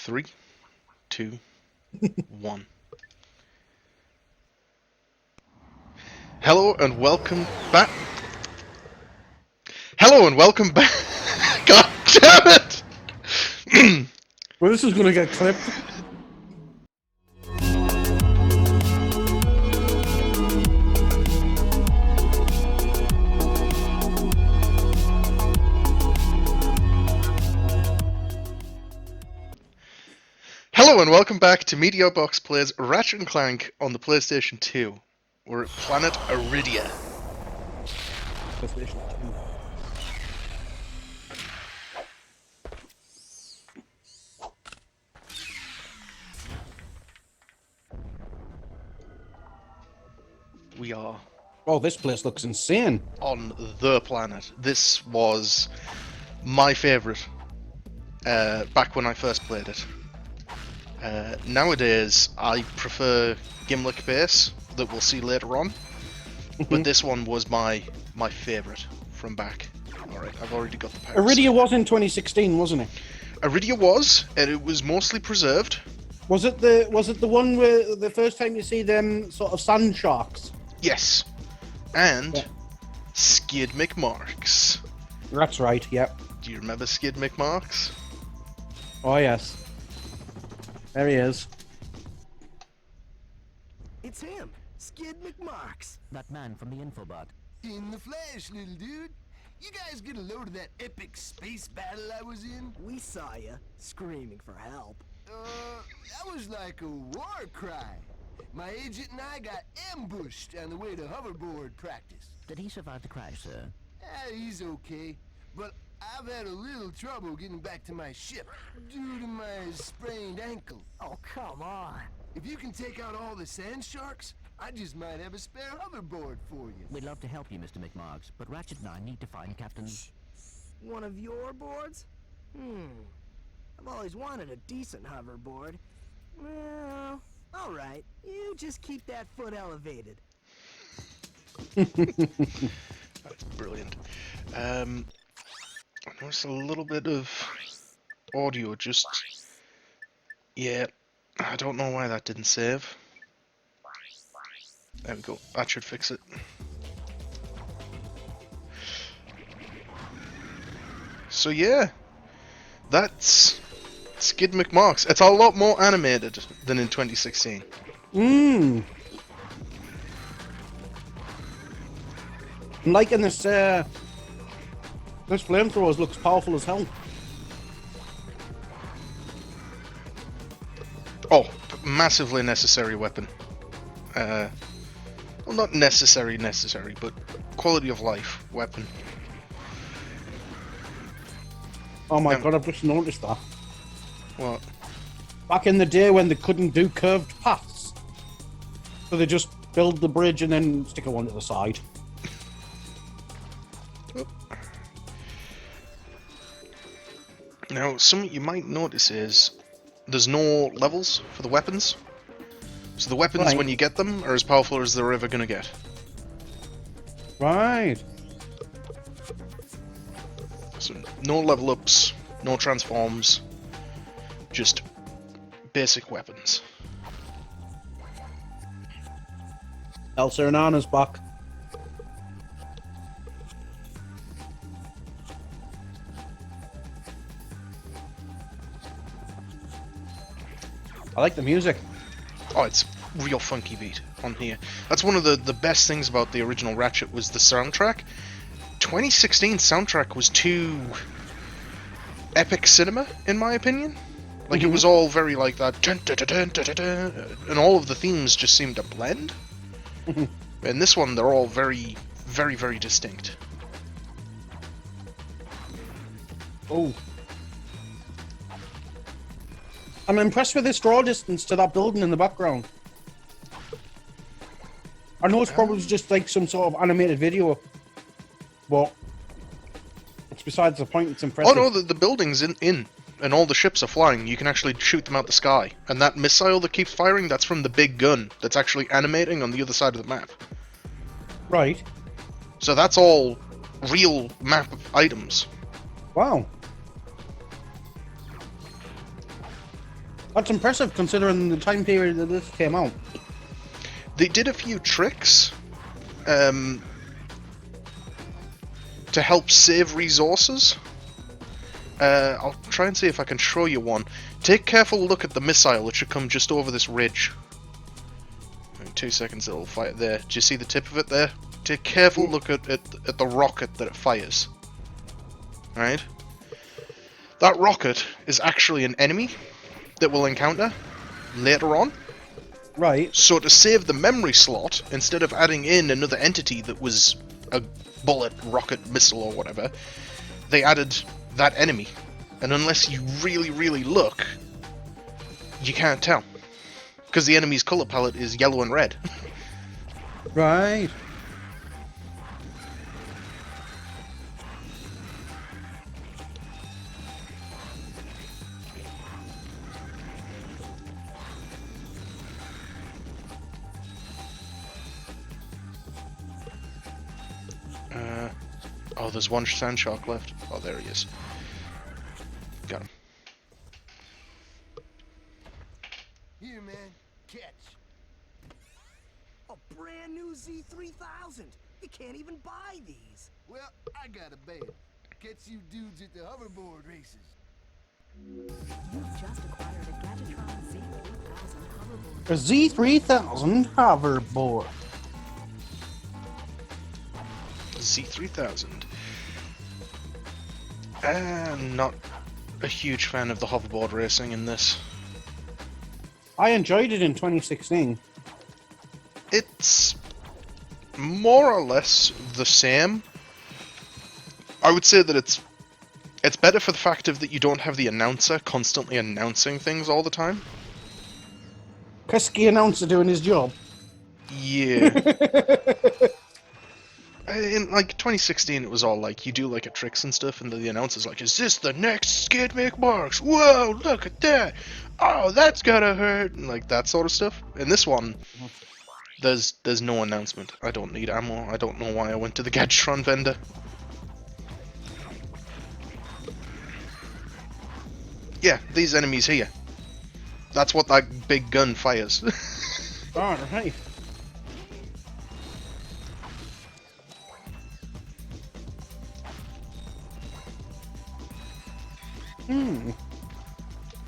3, 2, 1. Hello and welcome back. Hello and welcome back. God damn it! Well, this is gonna get clipped. Hello and welcome back to MediaBox plays Ratchet Clank on the PlayStation 2. We're at planet Aridia. PlayStation 2. We are Oh, this place looks insane. on the planet. This was my favourite back when I first played it. Nowadays, I prefer Gimlick base that we'll see later on, but this one was my favourite from back. Alright, I've already got the packs. Aridia was in 2016, wasn't it? Aridia was, and it was mostly preserved. Was it the one where the first time you see them sort of sand sharks? Yes. And Yeah. Skidd McMarks. That's right. Yep. Do you remember Skidd McMarks? Oh yes. There he is. It's him, Skidd McMarks. That man from the infobot. In the flesh, little dude. You guys get a load of that epic space battle I was in? We saw ya, screaming for help. That was like a war cry. My agent and I got ambushed on the way to hoverboard practice. Did he survive the crash, sir? He's okay, but I've had a little trouble getting back to my ship due to my sprained ankle. Oh, come on. If you can take out all the sand sharks, I just might have a spare hoverboard for you. We'd love to help you, Mr. McMarks, but Ratchet and I need to find Captain... One of your boards? I've always wanted a decent hoverboard. Well, alright. You just keep that foot elevated. That's brilliant. I noticed a little bit of audio just... Yeah, I don't know why that didn't save. There we go, that should fix it. So yeah, that's Skidd McMarks. It's a lot more animated than in 2016. I'm liking this. This flamethrower looks powerful as hell. Oh, massively necessary weapon. Well, not necessary, but quality of life weapon. Oh my god! I've just noticed that. What? Back in the day when they couldn't do curved paths, so they just build the bridge and then stick a one to the side. Now, something you might notice is there's no levels for the weapons. So the weapons, Right. when you get them, are as powerful as they're ever gonna get. Right. So no level ups, no transforms, just basic weapons. Elsa and Anna's back. I like the music. Oh, it's real funky beat on here. That's one of the best things about the original Ratchet was the soundtrack. 2016 soundtrack was too epic cinema, in my opinion. Like, it was all very like that, dun, dun, dun, dun, dun, dun, dun, and all of the themes just seemed to blend. In this one, they're all very, very, very distinct. Oh. I'm impressed with this draw distance to that building in the background. I know it's probably just like some sort of animated video, but it's besides the point. It's impressive. Oh no, the buildings in, and all the ships are flying. You can actually shoot them out the sky. And that missile that keeps firing, that's from the big gun that's actually animating on the other side of the map. Right. So that's all real map items. Wow. That's impressive considering the time period that this came out. They did a few tricks to help save resources. I'll try and see if I can show you one. Take a careful look at the missile. It should come just over this ridge. In 2 seconds it'll fire there. Do you see the tip of it there? Take a careful look at the rocket that it fires. Right? That rocket is actually an enemy that we'll encounter later on. Right. So to save the memory slot, instead of adding in another entity that was a bullet, rocket, missile or whatever, they added that enemy. And unless you really, really look, you can't tell. Because the enemy's color palette is yellow and red. Right. Oh, there's one sand shark left. Oh, there he is. Got him. Here, man. Catch. A brand new Z3000. You can't even buy these. Well, I got a bail. Catch you dudes at the hoverboard races. You've just acquired a Gadgetron Z3000 hoverboard. A Z3000 hoverboard. Z3000. I'm not a huge fan of the hoverboard racing in this. I enjoyed it in 2016. It's more or less the same. I would say that it's better for the fact of that you don't have the announcer constantly announcing things all the time. Pesky announcer doing his job. Yeah. In like 2016, it was all like you do like a tricks and stuff, and the announcer's like, "Is this the next Skidd MediaBox? Whoa, look at that! Oh, that's gotta hurt!" And like that sort of stuff. In this one, there's no announcement. I don't need ammo. I don't know why I went to the Gadgetron vendor. Yeah, these enemies here. That's what that big gun fires. Alright.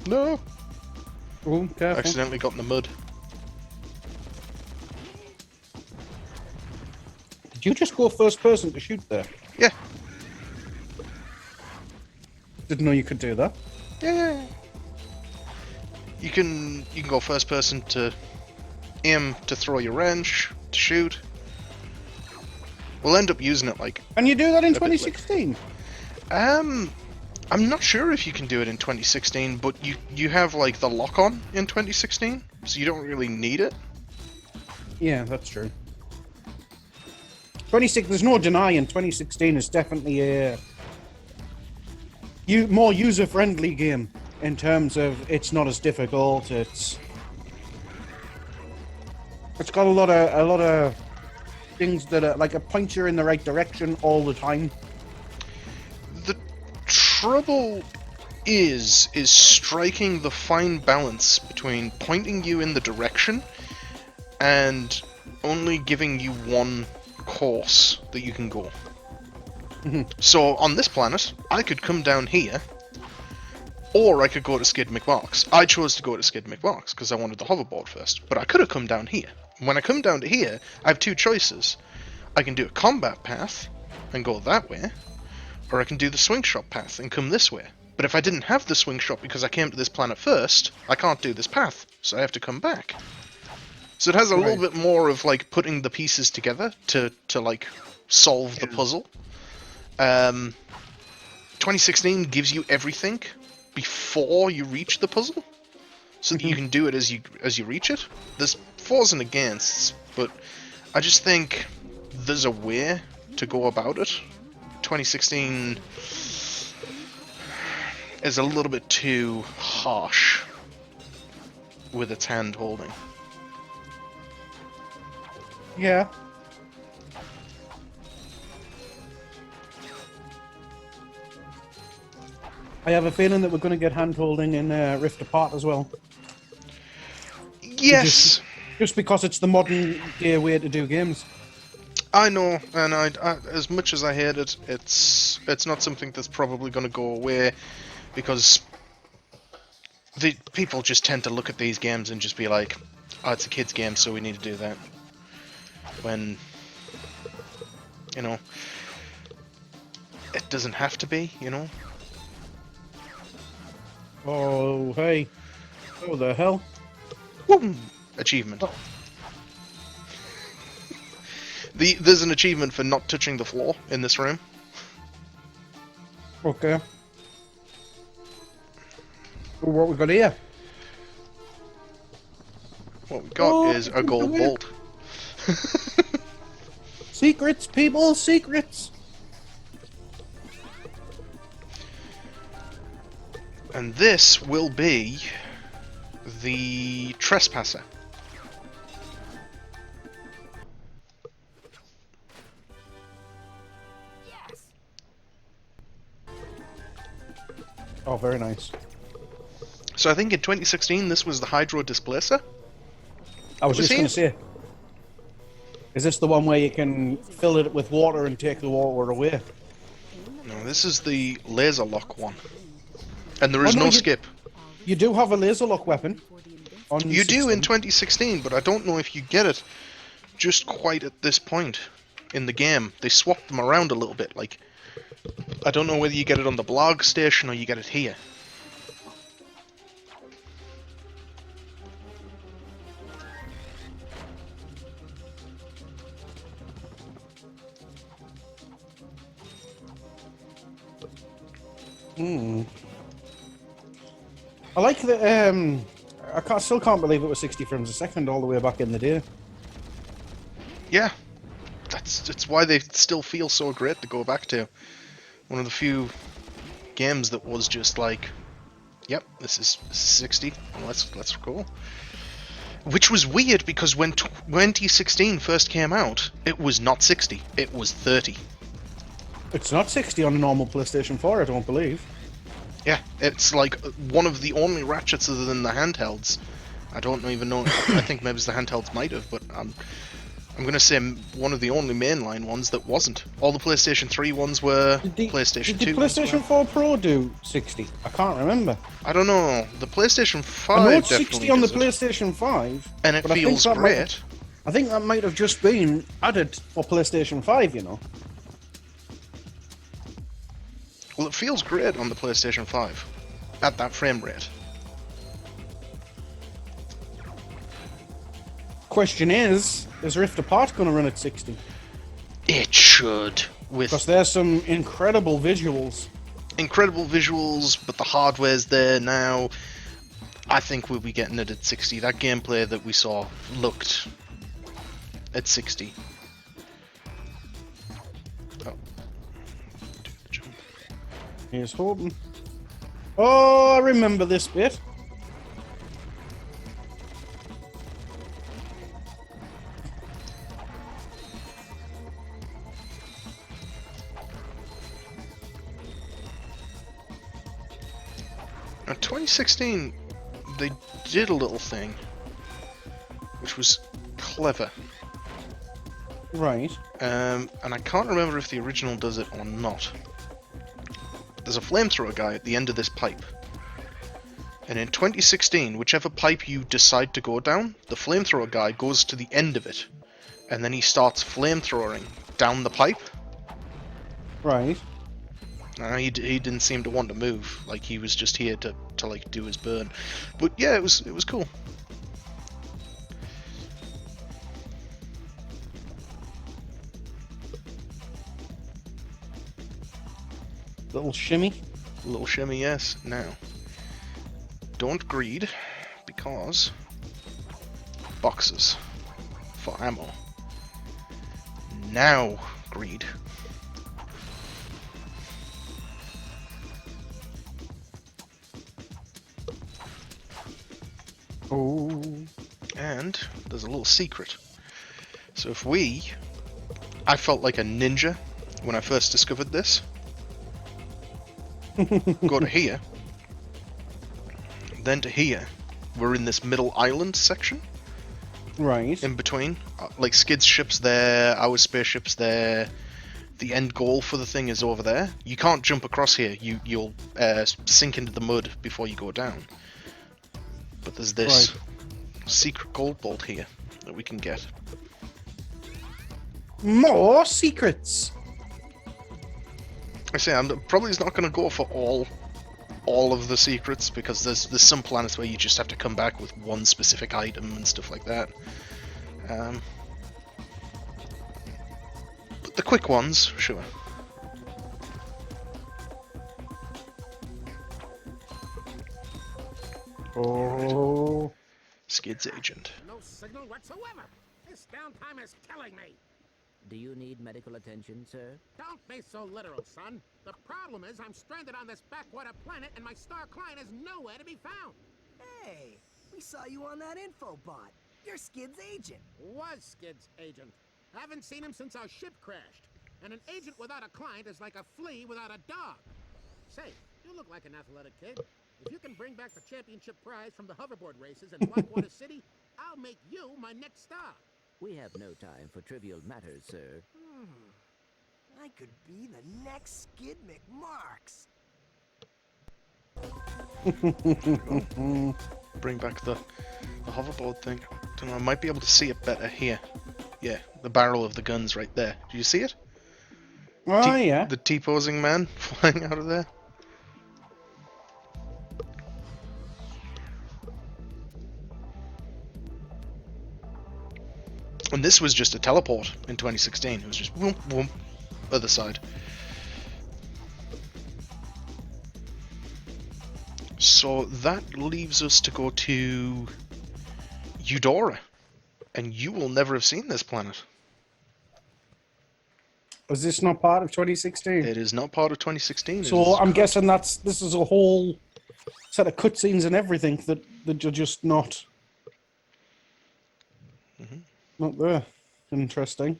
No. Oh, careful. Accidentally got in the mud. Did you just go first person to shoot there? Yeah. Didn't know you could do that. Yeah. You can go first person to aim to throw your wrench, to shoot. We'll end up using it like Can you do that in A bit like- 2016? I'm not sure if you can do it in 2016, but you have like the lock on in 2016, so you don't really need it. Yeah, that's true. 26. There's no denying 2016 is definitely a more user-friendly game in terms of it's not as difficult. It's got a lot of things that are like a point you in the right direction all the time. The trouble is striking the fine balance between pointing you in the direction and only giving you one course that you can go. So on this planet, I could come down here, or I could go to Skidd MediaBox. I chose to go to Skidd MediaBox because I wanted the hoverboard first, but I could have come down here. When I come down to here, I have two choices. I can do a combat path and go that way, or I can do the swing shop path and come this way. But if I didn't have the swing shop because I came to this planet first, I can't do this path, so I have to come back. So it has a little bit more of like putting the pieces together to like solve the puzzle. 2016 gives you everything before you reach the puzzle, so that you can do it as you reach it. There's fors and againsts, but I just think there's a way to go about it. 2016 is a little bit too harsh with its hand holding. Yeah. I have a feeling that we're going to get hand-holding in Rift Apart as well. Yes, Just because it's the modern day way to do games. I know, and I as much as I hate it, it's not something that's probably going to go away, because the people just tend to look at these games and just be like, "Oh, it's a kid's game, so we need to do that." When, you know, it doesn't have to be, you know. Oh, hey. Oh, the hell? Woo! Achievement. Oh. There's an achievement for not touching the floor in this room. Okay. Oh, what we got here? What we got is a gold bolt. Secrets, people, secrets. And this will be the trespasser. Oh, very nice. So I think in 2016 this was the hydro displacer. I was just Was he? going to say, is this the one where you can fill it with water and take the water away? No, this is the laser lock one. And there is Oh, no, no you- skip. You do have a laser lock weapon. On You do 16. in 2016, but I don't know if you get it just quite at this point in the game. They swapped them around a little bit. Like, I don't know whether you get it on the blog station or you get it here. I like that. Still can't believe it was 60 frames a second all the way back in the day. Yeah, it's why they still feel so great to go back to. One of the few games that was just like, yep, this is 60, and let's go. Which was weird because when 2016 first came out, it was not 60, it was 30. It's not 60 on a normal PlayStation 4, I don't believe. Yeah, it's like one of the only Ratchets other than the handhelds. I don't even know. I think maybe the handhelds might have, but I'm gonna say one of the only mainline ones that wasn't. All the PlayStation 3 ones were PlayStation 2. Did ones PlayStation were. 4 Pro do 60? I can't remember. I don't know. The PlayStation 5 I know it's definitely 60 on the does it, PlayStation 5. and it but I think feels that great. I think that might have just been added for PlayStation 5, you know. Well, it feels great on the PlayStation 5 at that frame rate. Question is Rift Apart going to run at 60? It should, with Because there's some incredible visuals. incredible visuals, but the hardware's there now. I think we'll be getting it at 60. That gameplay that we saw looked at 60. Oh. Do the jump. Here's hoping. Oh, I remember this bit. Now, 2016, they did a little thing, which was clever. Right. And I can't remember if the original does it or not. There's a flamethrower guy at the end of this pipe. And in 2016, whichever pipe you decide to go down, the flamethrower guy goes to the end of it. And then he starts flamethrowing down the pipe. Right. He didn't seem to want to move. Like, he was just here to like, do his burn. But yeah, it was cool. Little shimmy. A little shimmy, yes. Now, don't greed, because boxes for ammo. Now, greed. Oh. And there's a little secret. So if I felt like a ninja when I first discovered this. go to here, then to here. We're in this middle island section. Right. In between. Like, Skidd's ship's there, our spaceship's there. The end goal for the thing is over there. You can't jump across here. You'll sink into the mud before you go down. But there's this secret gold bolt here that we can get. More secrets. I say I'm probably not going to go for all of the secrets, because there's some planets where you just have to come back with one specific item and stuff like that. But the quick ones, sure. Oh. Skidd's agent. No signal whatsoever. This downtime is killing me. Do you need medical attention, sir? Don't be so literal, son. The problem is I'm stranded on this backwater planet and my star client is nowhere to be found. Hey, we saw you on that info bot. You're Skidd's agent. Was Skidd's agent. Haven't seen him since our ship crashed. And an agent without a client is like a flea without a dog. Say, you look like an athletic kid. If you can bring back the championship prize from the hoverboard races in Blackwater City, I'll make you my next star. We have no time for trivial matters, sir. I could be the next Skid McMarks. Bring back the hoverboard thing. Don't know, I might be able to see it better here. Yeah, the barrel of the gun's right there. Do you see it? Oh, yeah. The T-posing man flying out of there. And this was just a teleport in 2016. It was just whoom, whoom, other side. So that leaves us to go to Eudora. And you will never have seen this planet. Was this not part of 2016? It is not part of 2016. So I'm guessing this is a whole set of cutscenes and everything that you're just not there. Interesting.